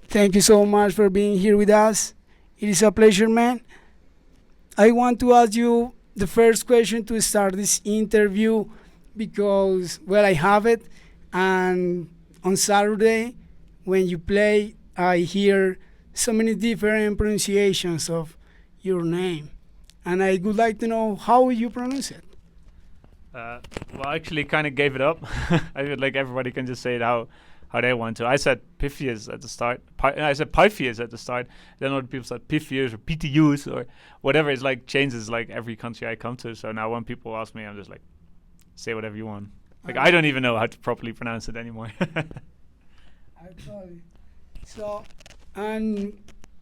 Thank you so much for being here with us. It is a pleasure, man. I want to ask you the first question to start this interview because, well, I have it. And on Saturday, when you play, I hear so many different pronunciations of your name. And I would like to know how you pronounce it. Well, I actually kind of gave it up. I feel like everybody can just say it how they want to. I said Pythius at the start. I said Pythius at the start. Then other people said Pythius or Pythius or whatever. It's like changes like every country I come to. So now when people ask me, I'm just like, say whatever you want. Like I don't even know how to properly pronounce it anymore. Actually. So, and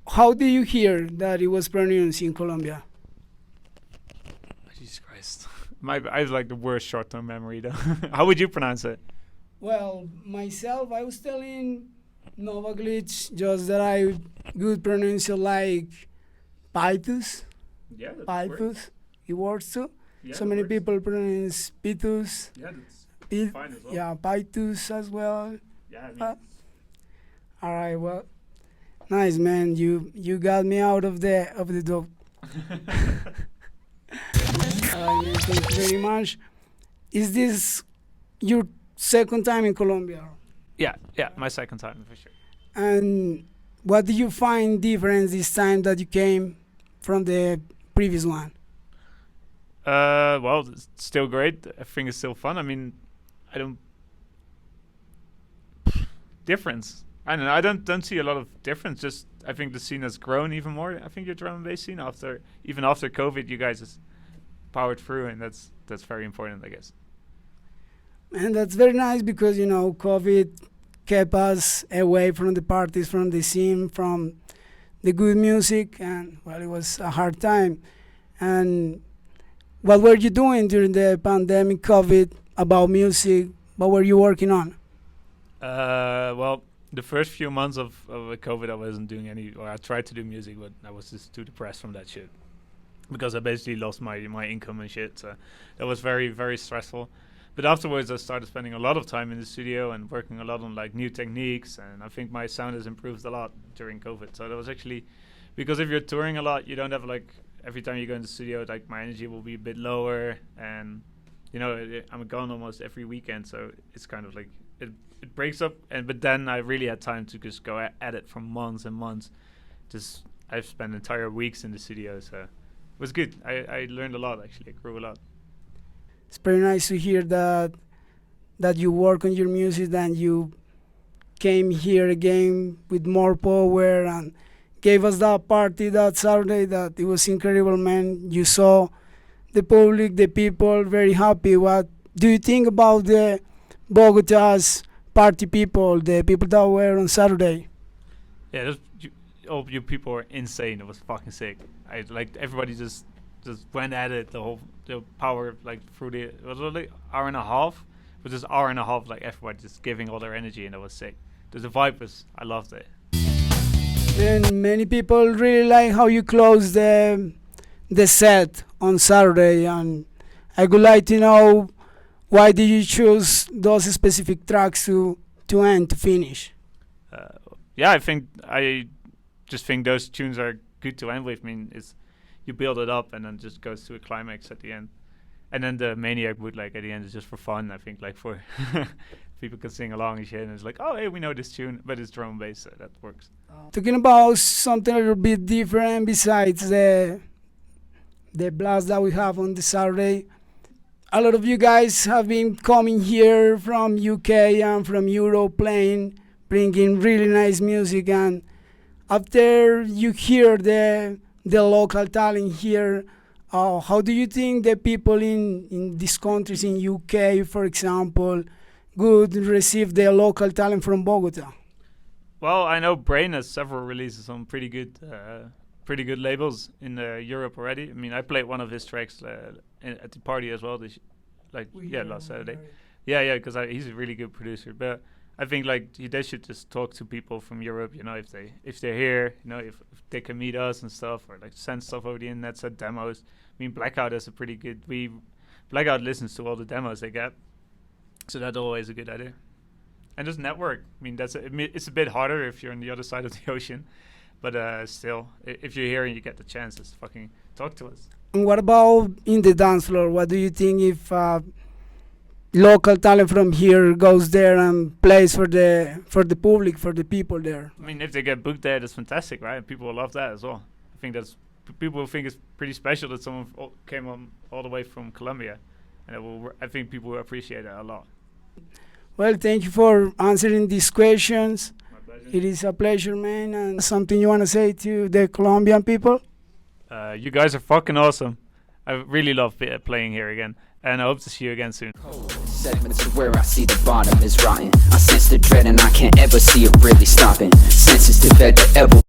how do you hear that it was pronounced in Colombia? Jesus Christ. I have like the worst short-term memory though. How would you pronounce it? Well, myself, I was telling Nova Glitch just that I would pronounce it like Pythius. Yeah, that Pythius. It works too. Yeah, So many people pronounce Pythius. Yeah, that's fine as well. Yeah, Pythius as well. Yeah, I mean, All right, well, nice man. You got me out of the dope. Thank you very much. Is this your second time in Colombia? yeah, my second time for sure. And what do you find difference this time that you came from the previous one? Well, it's still great. Everything is still fun. I mean, I don't difference. I don't know. I don't see a lot of difference. Just I think the scene has grown even more. I think your drum and bass scene after COVID, you guys has powered through, and that's very important, I guess. And that's very nice because COVID kept us away from the parties, from the scene, from the good music, and well, it was a hard time. And what were you doing during the pandemic, COVID, about music? What were you working on? Well, the first few months of COVID, I wasn't doing or I tried to do music, but I was just too depressed from that shit because I basically lost my income and shit. So that was very, very stressful. But afterwards, I started spending a lot of time in the studio and working a lot on like new techniques, and I think my sound has improved a lot during COVID. So that was actually because if you're touring a lot, you don't have like every time you go in the studio, like my energy will be a bit lower, and I'm gone almost every weekend, so it's kind of like it breaks up. But then I really had time to just go at it for months and months. I've spent entire weeks in the studio, so it was good. I learned a lot actually. I grew a lot. It's very nice to hear that you work on your music and you came here again with more power and gave us that party that Saturday. That it was incredible, man. You saw the public, the people very happy. What do you think about the Bogota's party people, the people that were on Saturday? Yeah, all you people were insane. It was fucking sick. I like everybody just went at it. The power like through it was like hour and a half, but this hour and a half like everybody just giving all their energy, and it was sick. The vibe I loved it. And many people really like how you closed the set on Saturday, and I would like to know why did you choose those specific tracks to end, to finish? Yeah, I just think those tunes are good to end with. I mean, you build it up and then just goes to a climax at the end, and then the Maniac bootleg at the end is just for fun. I think like for people can sing along and shit, and it's like, oh hey, we know this tune, but it's drum and bass, so that works. Talking about something a little bit different besides the blast that we have on the Saturday, a lot of you guys have been coming here from UK and from Europe playing, bringing really nice music, and after you hear the local talent here, how do you think the people in these countries, in UK for example, would receive the local talent from Bogota? Well, I know Brain has several releases on pretty good labels in Europe already. I mean, I played one of his tracks at the party as well. Last Saturday. Yeah, because he's a really good producer. But I think like they should just talk to people from Europe. If they're here, if they can meet us and stuff, or like send stuff over the internet, send demos. I mean, Blackout has a pretty good. Blackout listens to all the demos they get, so that's always a good idea. and just network. I mean, it's a bit harder if you're on the other side of the ocean, but still, if you're here and you get the chance, just fucking talk to us. And what about in the dance floor? What do you think if local talent from here goes there and plays for the public, for the people there? I mean, if they get booked there, that's fantastic, right? People will love that as well. I think people will think it's pretty special that someone came all the way from Colombia, and I think people will appreciate it a lot. Well, thank you for answering these questions. My pleasure. It is a pleasure, man. And something you want to say to the Colombian people? You guys are fucking awesome. I really love playing here again, and I hope to see you again soon. Segments of where I see the bottom is rotten. I sense the dread and I can't ever see it really stopping. Senses to bed to ever